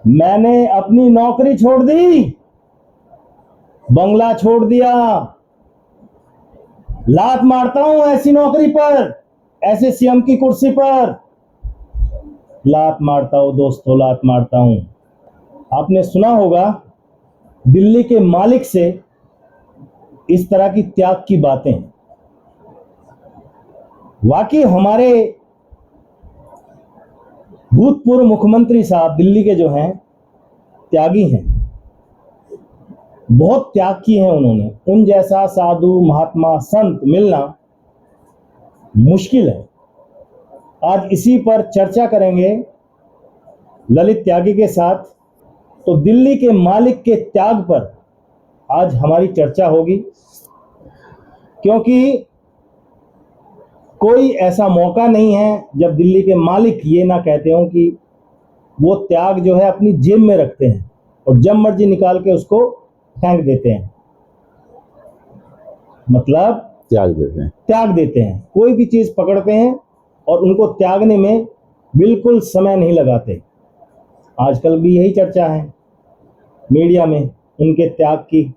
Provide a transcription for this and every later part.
मैंने अपनी नौकरी छोड़ दी, बंगला छोड़ दिया, लात मारता हूं ऐसी नौकरी पर, ऐसे सीएम की कुर्सी पर लात मारता हूं दोस्तों, लात मारता हूं। आपने सुना होगा दिल्ली के मालिक से इस तरह की त्याग की बातें। वाकई हमारे भूतपूर्व मुख्यमंत्री साहब दिल्ली के जो हैं त्यागी हैं, बहुत त्याग किए हैं उन्होंने। उन जैसा साधु महात्मा संत मिलना मुश्किल है। आज इसी पर चर्चा करेंगे ललित त्यागी के साथ। तो दिल्ली के मालिक के त्याग पर आज हमारी चर्चा होगी, क्योंकि कोई ऐसा मौका नहीं है जब दिल्ली के मालिक ये ना कहते हो कि वो त्याग जो है अपनी जेब में रखते हैं और जब मर्जी निकाल के उसको फेंक देते हैं, मतलब त्याग देते हैं। कोई भी चीज पकड़ते हैं और उनको त्यागने में बिल्कुल समय नहीं लगाते। आजकल भी यही चर्चा है मीडिया में उनके त्याग की।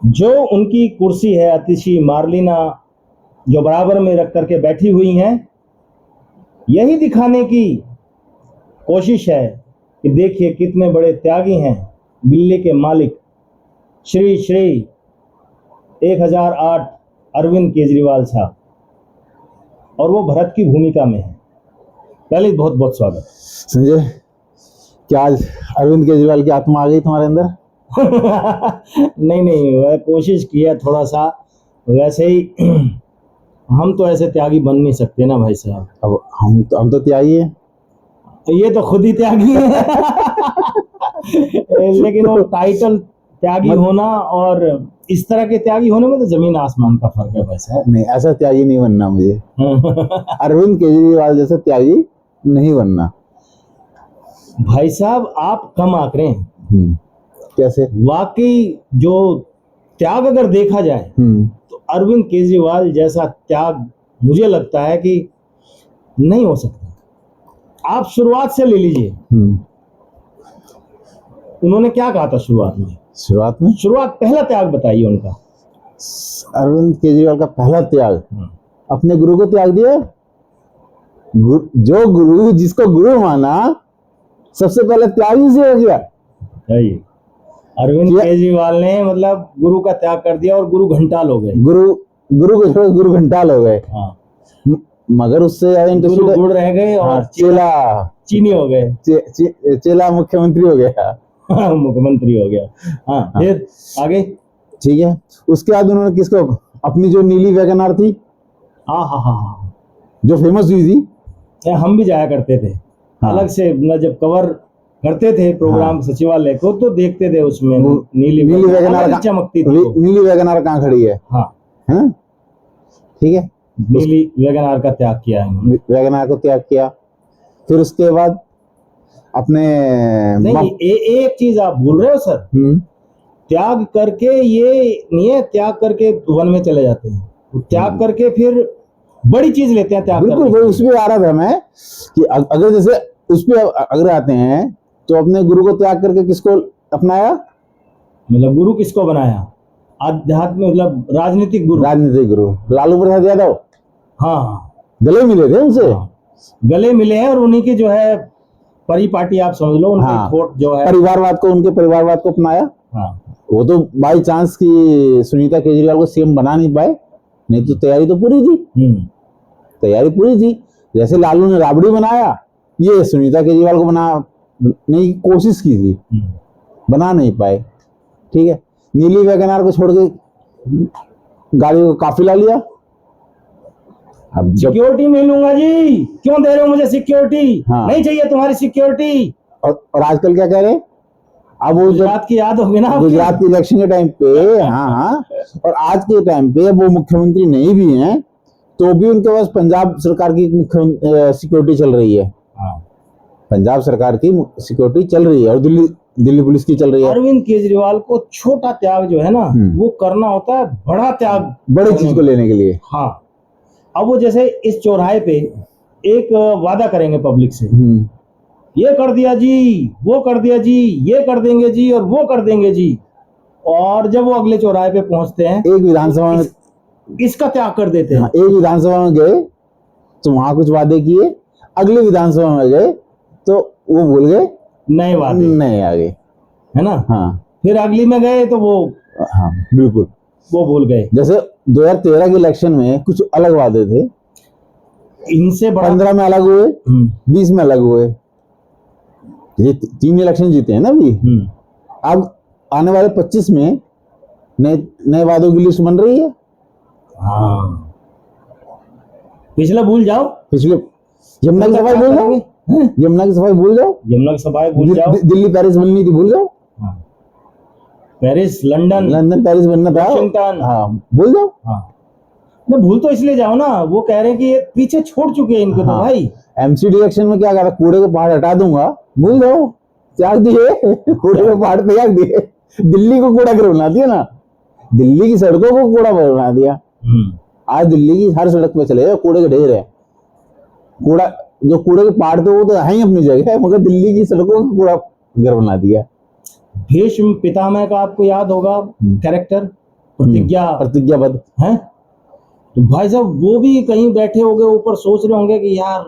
जो उनकी कुर्सी है अतिशी मार्लिना जो बराबर में रख करके बैठी हुई हैं, यही दिखाने की कोशिश है कि देखिए कितने बड़े त्यागी हैं दिल्ली के मालिक श्री 1008 अरविंद केजरीवाल साहब, और वो भरत की भूमिका में है। पहले बहुत बहुत स्वागत। संजय, क्या आज अरविंद केजरीवाल की आत्मा आ गई तुम्हारे अंदर? नहीं, वह कोशिश की है थोड़ा सा, वैसे ही हम तो ऐसे त्यागी बन नहीं सकते ना भाई साहब। अब हम तो त्यागी हैं। ये तो खुद ही त्यागी है। लेकिन वो टाइटल त्यागी होना और इस तरह के त्यागी होने में तो जमीन आसमान का फर्क है भाई साहब। नहीं, ऐसा त्यागी नहीं बनना मुझे। अरविंद केजरीवाल जैसा त्यागी नहीं बनना भाई साहब। आप कम आंकड़े हैं। कैसे? वाकई जो त्याग अगर देखा जाए तो अरविंद केजरीवाल जैसा त्याग मुझे लगता है कि नहीं हो सकता। आप शुरुआत से ले लीजिए, उन्होंने क्या कहा था शुरुआत पहला त्याग बताइए उनका। अरविंद केजरीवाल का पहला त्याग अपने गुरु को त्याग दिया। जो गुरु, जिसको गुरु माना, सबसे पहले त्याग ही से हो गया। अरविंद केजरीवाल ने मतलब गुरु का त्याग कर दिया और गुरु घंटाल हो गए। गुरु को छोड़ गुरु घंटाल हो गए। हाँ। मगर उससे गुरु गुड़ रह गए और चेला चीनी हो गए। चेला मुख्यमंत्री हो गया। मुख्यमंत्री हो गया। हाँ, फिर आगे ठीक है। उसके बाद उन्होंने किसको, अपनी जो नीली वैगनआर थी, हाँ, जो फेमस हुई थी, हम भी जाया करते थे। हाँ। अलग से जब कवर करते थे प्रोग्राम सचिवालय को तो देखते थे उसमें नीली वैगनआर चमकती थी। नीली वैगनआर कहाँ खड़ी है? हाँ, ठीक है। नीली वैगनआर का त्याग किया है, वैगनआर को त्याग किया। फिर उसके बाद अपने नहीं, एक चीज आप भूल रहे हो सर। त्याग करके ये नहीं है त्याग करके वन में चले जाते हैं, त्याग करके फिर बड़ी चीज लेते हैं। त्याग बिल्कुल, उस पे आ रहा था मैं कि अगर जैसे उस पे अगर आते हैं तो अपने गुरु को त्याग करके किसको अपनाया, मतलब गुरु किसको बनाया? आध्यात्मिक मतलब राजनीतिक गुरु लालू प्रसाद यादव। हाँ, गले मिले थे उनसे। गले मिले हैं और उन्हीं की जो है परिपाटी आप समझ लो, उनकी थोट जो है उनके परिवारवाद को अपनाया। वो तो बाई चांस की सुनीता केजरीवाल को सीएम बना नहीं पाए, नहीं तो तैयारी तो पूरी थी। जैसे लालू ने राबड़ी बनाया, ये सुनीता केजरीवाल को बनाने की कोशिश की थी, बना नहीं पाए। ठीक है। नीली वैगनआर को छोड़ के गाड़ी को काफिला लिया। अब सिक्योरिटी नहीं लूंगा जी, क्यों दे रहे हो मुझे सिक्योरिटी? नहीं चाहिए तुम्हारी सिक्योरिटी। और आजकल क्या कह रहे हैं? अब वो गुजरात की याद होगी ना, गुजरात के इलेक्शन के टाइम पे। हाँ, और आज के टाइम पे वो मुख्यमंत्री नहीं भी हैं तो भी उनके पास पंजाब सरकार की सिक्योरिटी चल रही है। पंजाब सरकार की सिक्योरिटी चल रही है और दिल्ली पुलिस की चल रही है। अरविंद केजरीवाल को छोटा त्याग जो है ना वो करना होता है बड़ा त्याग, बड़ी चीज को लेने के लिए। हाँ। अब वो जैसे इस चौराहे पे एक वादा करेंगे पब्लिक से ये कर दिया जी, वो कर दिया जी, ये कर देंगे जी और वो कर देंगे जी। और जब वो अगले चौराहे पे पहुंचते हैं एक विधानसभा में, इसका त्याग कर देते हैं। हाँ, एक विधानसभा में गए तो वहां कुछ वादे किए, अगले विधानसभा में गए तो वो भूल गए, नए वादे, नहीं आ गए, है ना। हाँ फिर अगली में गए तो वो हाँ बिल्कुल। वो भूल गए। जैसे 2013 के इलेक्शन में कुछ अलग वादे थे, इनसे बड़ा 15 में अलग हुए, 20 में अलग हुए, ये 3 इलेक्शन जीते हैं ना अभी। अब आने वाले 25 में नए नए वादों की लिस्ट बन रही है। हाँ, पिछला भूल जाओ, पिछले यमुना की सफाई भूल जाओ, यमुना की सफाई भूल जाओ, यमुना की सफाई भूल जाओ, दिल्ली पेरिस बननी थी भूल जाओ, हाँ, पेरिस, लंदन, लंदन पेरिस बनना था, वाशिंगटन, हाँ भूल जाओ। हाँ, मैं भूल तो इसलिए जाओ ना, वो कह रहे हैं कि ये पीछे छोड़ चुके हैं इनको। तो हाँ, भाई एमसीडी इलेक्शन में क्या कहा था, कूड़े के पहाड़ हटा दूंगा, भूल जाओ, त्याग दिए कूड़े के पहाड़ त्याग दिए। दिल्ली को कूड़ा घर बना दिया ना, दिल्ली की सड़कों को कूड़ा बना दिया। आज दिल्ली की हर सड़क पे चले जाओ कूड़े के ढेर है। कूड़ा, जो कूड़े के पहाड़ थे वो तो है ही अपनी जगह, मगर दिल्ली की सड़कों को कूड़ा घर बना दिया। भीष्म पितामह का आपको याद होगा कैरेक्टर, प्रतिज्ञाबद्ध है। तो भाई साहब वो भी कहीं बैठे होंगे ऊपर, सोच रहे होंगे कि यार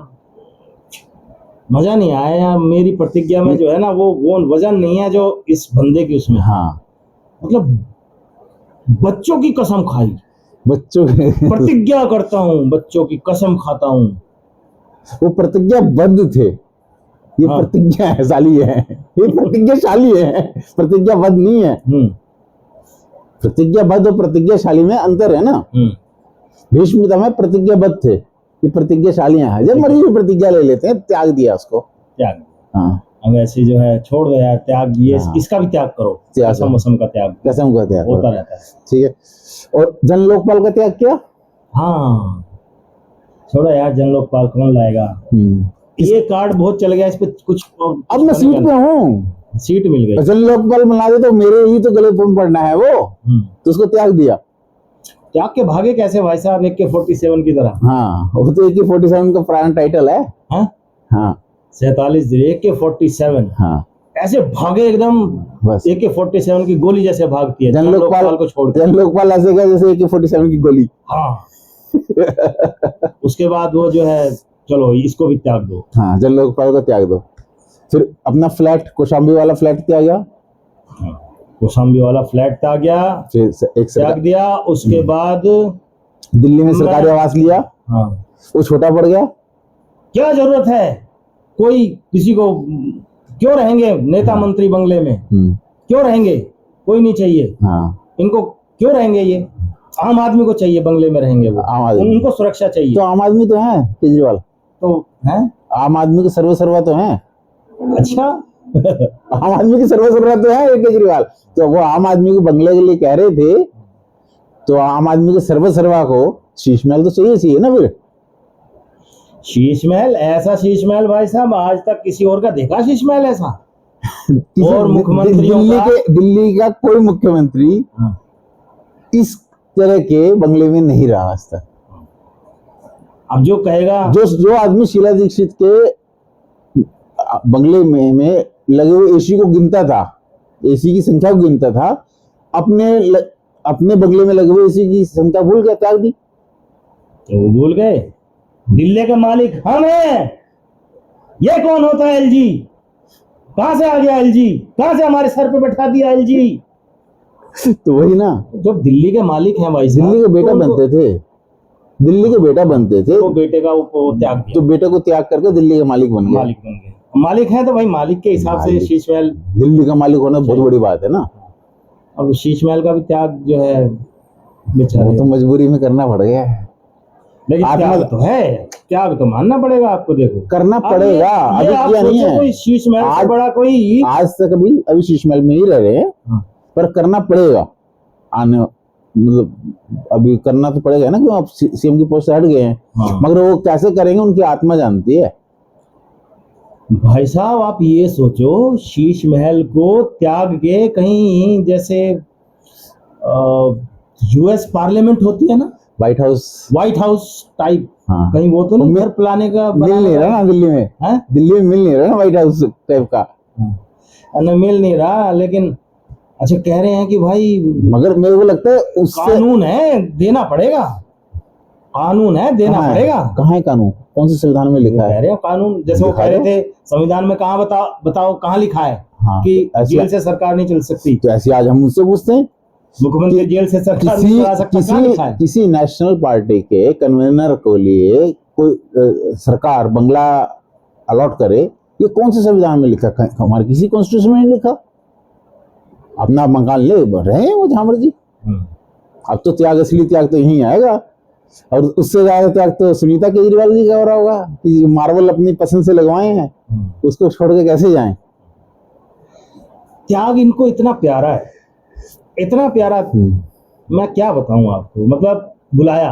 मजा नहीं आया यार, मेरी प्रतिज्ञा में जो है ना वो वजन नहीं है जो इस बंदे की उसमें। हाँ, मतलब बच्चों की कसम खाई, बच्चों प्रतिज्ञा करता हूँ, बच्चों की कसम खाता हूँ। वो प्रतिज्ञाबद्ध थे, ये हाँ। प्रतिज्ञाशाली है, ये प्रतिज्ञाशाली है, प्रतिज्ञाबद्ध नहीं है। प्रतिज्ञाबद्ध और प्रतिज्ञाशाली में अंतर है ना। भीष्म पितामह प्रतिज्ञाबद्ध थे, ये प्रतिज्ञाशाली हैं, जब मर्जी प्रतिज्ञा ले लेते हैं, त्याग दिया उसको, त्याग। हाँ, अब ऐसे जो है छोड़ दो यार, त्याग दिए, इसका भी त्याग करो, कसम वसम का त्याग, कसम का त्याग होता रहता है। ठीक है। और जन लोकपाल का त्याग किया, हाँ छोड़ो यार, जन लोकपाल कौन लाएगा। ये कार्ड बहुत चल गया, इस पे कुछ अब मैं सीट पे हूँ, सीट मिल गई, जन लोकपाल बना दे तो मेरे ही तो गले पर पड़ना है वो, तो उसको त्याग दिया। त्याग के भागे कैसे भाई साहब, AK-47 की तरह। हाँ, वो तो AK-47 का पुराना टाइटल है। हाँ 47 AK-47, हाँ, ऐसे भागे एकदम, बस AK-47 की गोली जैसे भागती है जन लोकपाल को छोड़, जन लोकपाल ऐसे क्या जैसे AK-47 की गोली। हाँ उसके बाद वो जो है, चलो इसको भी त्याग दो। हाँ, जन लोकपाल को त्याग दो। फिर अपना फ्लैट, कौशाम्बी वाला फ्लैट त्यागा, कौशाम्बी वाला फ्लैट त्याग गया, फिर एक त्याग दिया। उसके बाद दिल्ली में सरकारी आवास लिया, हाँ वो छोटा पड़ गया। क्या जरूरत है, कोई किसी को क्यों रहेंगे नेता मंत्री बंगले में, क्यों रहेंगे, कोई नहीं चाहिए। हाँ, इनको क्यों रहेंगे, ये आम आदमी को चाहिए बंगले में रहेंगे, वो आम आदमी, उनको सुरक्षा चाहिए। तो आम आदमी तो है केजरीवाल, तो है आम आदमी के सर्वसर्वा तो है। अच्छा आम आदमी की सर्वसर्वा तो है केजरीवाल, तो वो आम आदमी को बंगले के लिए कह रहे थे, तो आम आदमी के सर्वसर्वा को शीश महल तो चाहिए ना। फिर शीश महल, ऐसा शीश महल भाई साहब आज तक किसी और का देखा शीश महल ऐसा? और मुख्यमंत्रियों दिल्ली का कोई मुख्यमंत्री इस तरह के बंगले में नहीं रहा आज तक। अब जो कहेगा, जो आदमी शीला दीक्षित के बंगले में लगे हुए एसी को गिनता था, एसी की संख्या को गिनता था, अपने बंगले में लगे हुए एसी की संख्या भूल गया, त्याग दी। तो भूल गए दिल्ली का मालिक हम हैं, ये कौन होता है LG, कहां से आ गया LG, कहां से हमारे सर पे बैठा दिया LG। तो वही ना, जब दिल्ली के मालिक हैं भाई साहब, दिल्ली के बेटा बनते थे, दिल्ली के बेटा बनते थे, तो बेटे का वो त्याग दिया, तो बेटे को त्याग करके दिल्ली के मालिक बन गए। मालिक है तो भाई मालिक के हिसाब से शीश महल, दिल्ली का मालिक होना बहुत बड़ी बात है ना। अब शीश महल का भी त्याग जो है बेचारे, वो तो मजबूरी में करना पड़ गया है, लेकिन त्याग तो है, त्याग तो मानना पड़ेगा आपको, देखो करना पड़ेगा। अभी किया नहीं है, कोई शीश महल से बड़ा कोई आज तक अभी शीश महल में ही रह रहे हैं, पर करना पड़ेगा आने, मतलब अभी करना तो पड़ेगा ना, क्यों आप CM की पोस्ट से हट गए हैं। मगर वो कैसे करेंगे उनकी आत्मा जानती है। भाई साहब आप ये सोचो, शीश महल को त्याग के कहीं जैसे US पार्लियामेंट होती है ना, व्हाइट हाउस टाइप हाँ। कहीं वो तो नहीं घर पिलाने का मिल नहीं रहा ना दिल्ली में, है? दिल्ली में मिल नहीं रहा ना व्हाइट हाउस टाइप का, न मिल नहीं रहा, लेकिन अच्छा कह रहे हैं कि भाई मगर मेरे को लगता है उससे कानून है, देना पड़ेगा, कानून है, देना कहाँ है? पड़ेगा। कहाँ है कानून? कौन से संविधान में लिखा कह है? रहे हो कानून, जैसे वो दिखा कह रहे दो। थे संविधान में कहाँ बताओ कहाँ लिखा है हाँ, कि तो ऐसी जेल से सरकार नहीं चल सकती, तो ऐसे आज हम मुझसे पूछते हैं मुख्यमंत्री जेल से सरकार नहीं किसी चला सकता, कहाँ लिखा है? किसी नेशनल पार्टी के कन्वीनर को लिए कोई सरकार बंगला अलॉट करे, ये कौन से संविधान में लिखा? हमारे किसी कॉन्स्टिट्यूशन में नहीं लिखा। अपना मकान ले रहे हैं वो जहां मर्जी। अब तो त्याग, असली त्याग तो यहीं आएगा, और उससे ज्यादा त्याग तो सुनीता केजरीवाल जी का हो रहा होगा कि मार्बल अपनी पसंद से लगवाए हैं, उसको छोड़ के कैसे जाएं। त्याग इनको इतना प्यारा है, इतना प्यारा, मैं क्या बताऊं आपको, मतलब बुलाया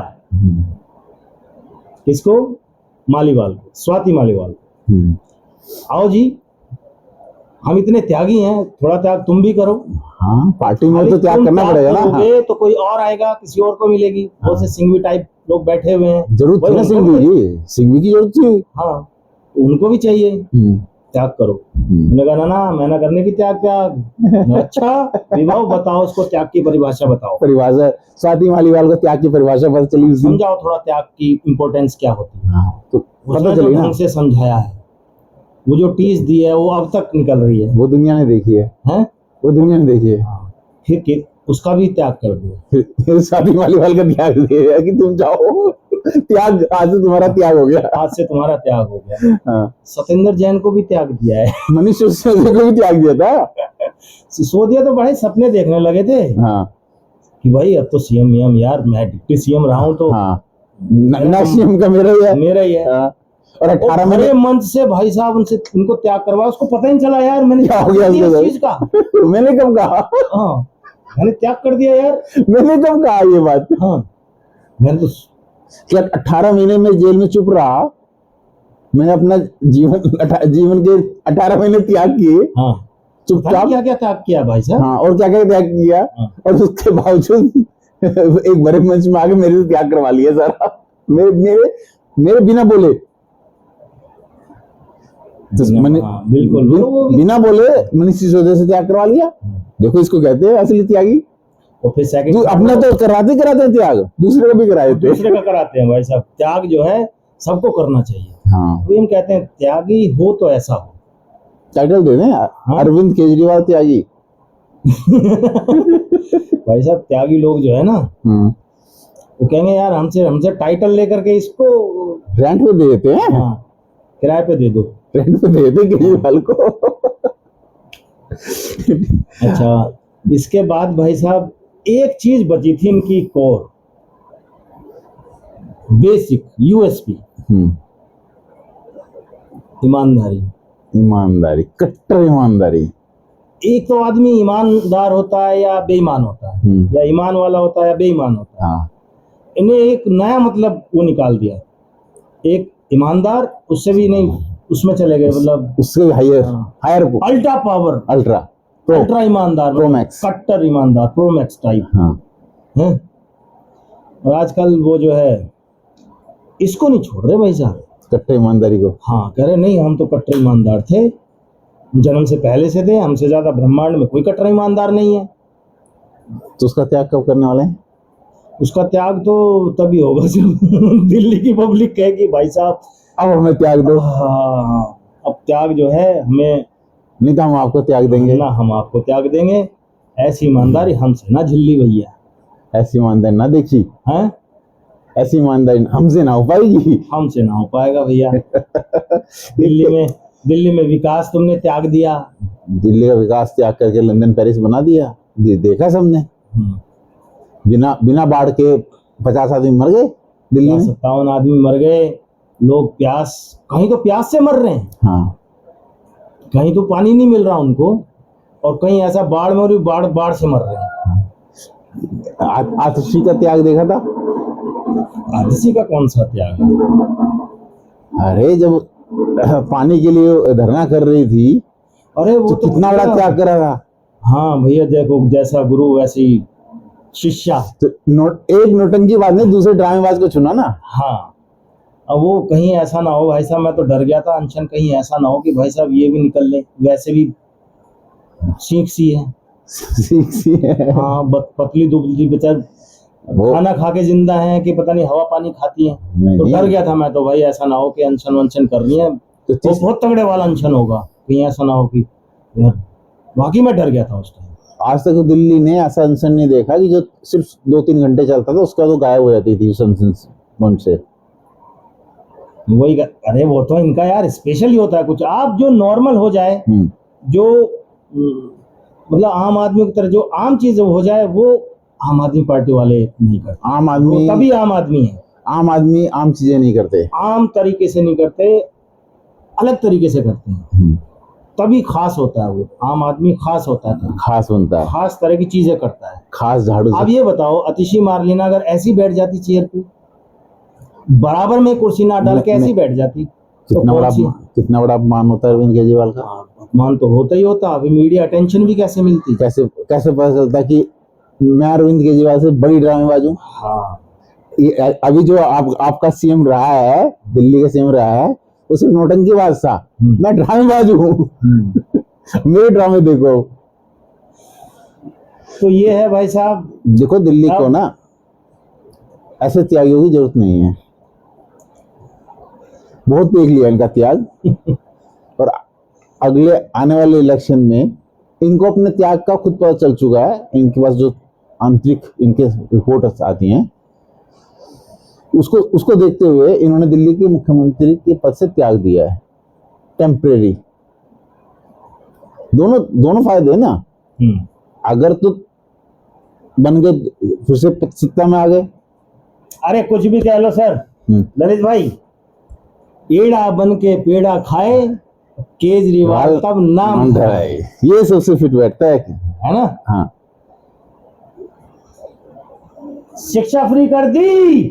किसको? मालीवाल को, स्वाति मालीवाल को, आओ जी हम इतने त्यागी हैं, थोड़ा त्याग तुम भी करो। हाँ, पार्टी में खाली तो त्याग तुम करना त्याग पड़ेगा ना। करोगे तो कोई और आएगा, किसी और को मिलेगी। बहुत से सिंघवी टाइप लोग बैठे हुए हैं, जरूरत थी ना सिंघवी की, सिंघवी की जरूरत थी। हाँ, उनको भी चाहिए त्याग करो। मैंने कहा ना मैं ना करने की त्याग। अच्छा विभाव बताओ, उसको त्याग की परिभाषा बताओ। परिभाषा स्वाति मालीवाल को त्याग की परिभाषा पता चली उसी। समझाओ थोड़ा त्याग की इम्पोर्टेंस क्या होती है। तो पता चली ना, ढंग से समझाया है, वो जो टीस दी है वो अब तक निकल रही है, वो दुनिया ने देखी है, हैं? वो दुनिया ने देखी है। फिर उसका भी त्याग कर दिया, फिर स्वाति मालीवाल का त्याग दिया कि तुम जाओ, त्याग आज से तुम्हारा त्याग हो गया, आज से तुम्हारा त्याग हो गया। हाँ। सत्येंद्र जैन को भी त्याग दिया है, मनीष सिसोदिया को भी त्याग दिया था। सिसोदिया तो बड़े सपने देखने लगे थे, हाँ, कि भाई अब तो सीएम यार, मैं डिप्टी सीएम रहा हूं तो हाँ, नेक्स्ट सीएम का मेरा ही है, मेरा ही है। हाँ। और 18 में बड़े मंच से भाई साहब उनको त्याग करवाया, उसको पता ही नहीं चला यार मैंने क्या हो गया इस चीज का। मैंने कब कहा? हाँ, मैंने त्याग कर दिया यार, मैंने कब कहा ये बात? हाँ, मैंने तो कि 18 महीने में जेल में चुप रहा, मैंने अपना जीवन के 18 महीने त्याग किए। हाँ, चुपचाप क्या क्या त्याग किया भाई साहब। हाँ, और क्या क्या त्याग किया। हाँ। और उसके बावजूद एक बड़े मंच में आके मेरे से त्याग करवा लिया सारा, मेरे बिना बोले। तो हाँ, बिल्कुल बिना बोले मनीष सिसोदिया से त्याग करवा लिया। देखो इसको कहते हैं असली त्यागी। और फिर सेकंड अपना तो कराते हैं त्याग, दूसरे को भी कराए थे, दूसरे का कराते हैं भाई साहब। त्याग जो है सबको करना चाहिए। हाँ, तो हम कहते हैं त्यागी हो तो ऐसा हो। टाइटल दे दें, हाँ? अरविंद केजरीवाल त्यागी। भाई साहब त्यागी लोग जो है ना, वो कहेंगे यार हमसे टाइटल लेकर के इसको रेंट पे दे देते हैं। हाँ, किराए पे दे दो, रेंट पे दे देते केजरीवाल को। अच्छा, इसके बाद भाई साहब एक चीज बची थी इनकी कोर, बेसिक यूएसपी, ईमानदारी, कट्टर ईमानदारी। एक तो आदमी ईमानदार होता है या बेईमान होता है, या ईमान वाला होता है या बेईमान होता है। हाँ। इन्हें एक नया मतलब वो निकाल दिया, एक ईमानदार, उससे भी नहीं, उसमें चले गए, मतलब उससे हायर अल्ट्रा पावर, अल्ट्रा ईमानदार, प्रो मैक्स, कट्टर ईमानदार, प्रो मैक्स टाइप। हाँ। हैं? और आजकल वो जो है इसको नहीं छोड़ रहे भाई साहब, कट्टर ईमानदारी को। हाँ, कह रहे नहीं हम तो कट्टर ईमानदार थे, जन्म से पहले से थे, हमसे ज्यादा ब्रह्मांड में कोई कट्टर ईमानदार नहीं है। तो उसका त्याग कब करने वाले हैं? उसका त्याग तो तभी होगा जब दिल्ली की पब्लिक कहेगी भाई साहब अब हमें त्याग दो। हाँ, अब त्याग जो है हमें, नहीं तो हम आपको त्याग देंगे ना, हम आपको त्याग देंगे। ऐसी ईमानदारी हमसे ना झिल्ली भैया, ऐसी ईमानदारी ना देखी हैं, ऐसी ईमानदारी हमसे ना हो पाएगी, हमसे ना हो पाएगा भैया। दिल्ली में विकास तुमने त्याग दिया, दिल्ली का विकास त्याग करके लंदन पेरिस बना दिया, देखा सबने। बिना बाढ़ के 50 आदमी मर गए दिल्ली में, 57 आदमी मर गए, लोग प्यास, कहीं तो प्यास से मर रहे हैं, हाँ, कहीं तो पानी नहीं मिल रहा उनको, और कहीं ऐसा बाढ़ में बाढ़ से मर रहे हैं। आतिशी का त्याग देखा था? आतिशी का कौन सा त्याग है? अरे जब पानी के लिए धरना कर रही थी, अरे वो तो कितना बड़ा त्याग करा था। हाँ भैया, देखो जैसा गुरु वैसी शिष्या। तो एक नोटंकी बात नहीं, दूसरे ड्रामेबाज को चुना ना। हाँ, अब वो कहीं ऐसा ना हो भाई साहब, मैं तो डर गया था अनशन, कहीं ऐसा ना हो कि भाई साहब ये भी निकल ले, वैसे भी सीख सी है। सी है। हाँ, पतली दुबली बेचार वो खाना खा के जिंदा है कि पता नहीं हवा पानी खाती है। नहीं, तो नहीं। डर गया था मैं तो भाई, ऐसा ना हो कि अनशन वनशन कर रही है, तो वो बहुत तगड़े वाला अनशन होगा, कहीं ऐसा ना हो कि यार, वाकई में डर गया था उस टाइम। आज तक तो दिल्ली ने ऐसा अनशन नहीं देखा कि जो सिर्फ 2-3 घंटे चलता था उसका तो गायब हो जाती थी उस अनशन मंच से। वही अरे वो तो इनका यार स्पेशल ही होता है कुछ। आप जो नॉर्मल हो जाए, जो मतलब आम आदमी की तरह जो आम चीज हो जाए, वो आम आदमी पार्टी वाले नहीं करते। आम आदमी, वो तभी आम आदमी है। आम आदमी आम चीजें नहीं करते, आम तरीके से नहीं करते, अलग तरीके से करते हैं, तभी खास होता है। वो आम आदमी खास होता है, खास बनता है, खास तरह की चीजें करता है, खास झाड़ू अब से। ये बताओ, अतिशी मार्लिना अगर ऐसी बैठ जाती चेयर पे, बराबर में कुर्सी ना डाल के ऐसी बैठ जाती, तो कितना बड़ा अपमान होता है अरविंद केजरीवाल का। अपमान तो होता ही होता। अभी मीडिया अटेंशन भी कैसे मिलती, कैसे पता चलता कि मैं अरविंद केजरीवाल से बड़ी ड्रामेबाज हूँ। हाँ, ये अभी जो आपका सीएम रहा है, दिल्ली का सीएम रहा है, वो सिर्फ नौटंकीबाज था, मैं ड्रामेबाज हूँ। मेरे ड्रामे देखो। तो ये है भाई साहब। देखो दिल्ली को ना ऐसे त्यागियों की जरूरत नहीं है, बहुत देख लिया इनका त्याग। और अगले आने वाले इलेक्शन में इनको अपने त्याग का खुद पता चल चुका है। इनके पास जो आंतरिक इनके रिपोर्ट्स आती हैं, उसको देखते हुए इन्होंने दिल्ली के मुख्यमंत्री के पद से त्याग दिया है, टेम्परेरी। दोनों फायदे है ना। अगर तो बन गए फिर से सत्ता में आ गए। अरे कुछ भी कह लो सर, ललित भाई, एड़ा बन के पेड़ा खाए, केजरीवाल तब नाम धराए। ये सबसे फिट बैठता है ना। हाँ, शिक्षा फ्री कर दी,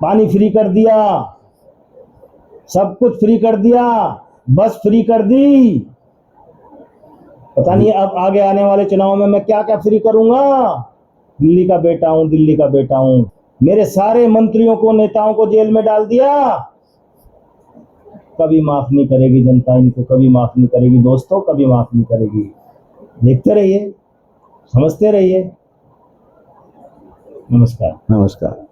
पानी फ्री कर दिया, सब कुछ फ्री कर दिया, बस फ्री कर दी। पता नहीं अब आगे आने वाले चुनाव में मैं क्या क्या फ्री करूंगा। दिल्ली का बेटा हूं, दिल्ली का बेटा हूं। मेरे सारे मंत्रियों को, नेताओं को जेल में डाल दिया। कभी माफ नहीं करेगी जनता इनको, कभी माफ नहीं करेगी दोस्तों, कभी माफ नहीं करेगी। देखते रहिए, समझते रहिए। नमस्कार। नमस्कार।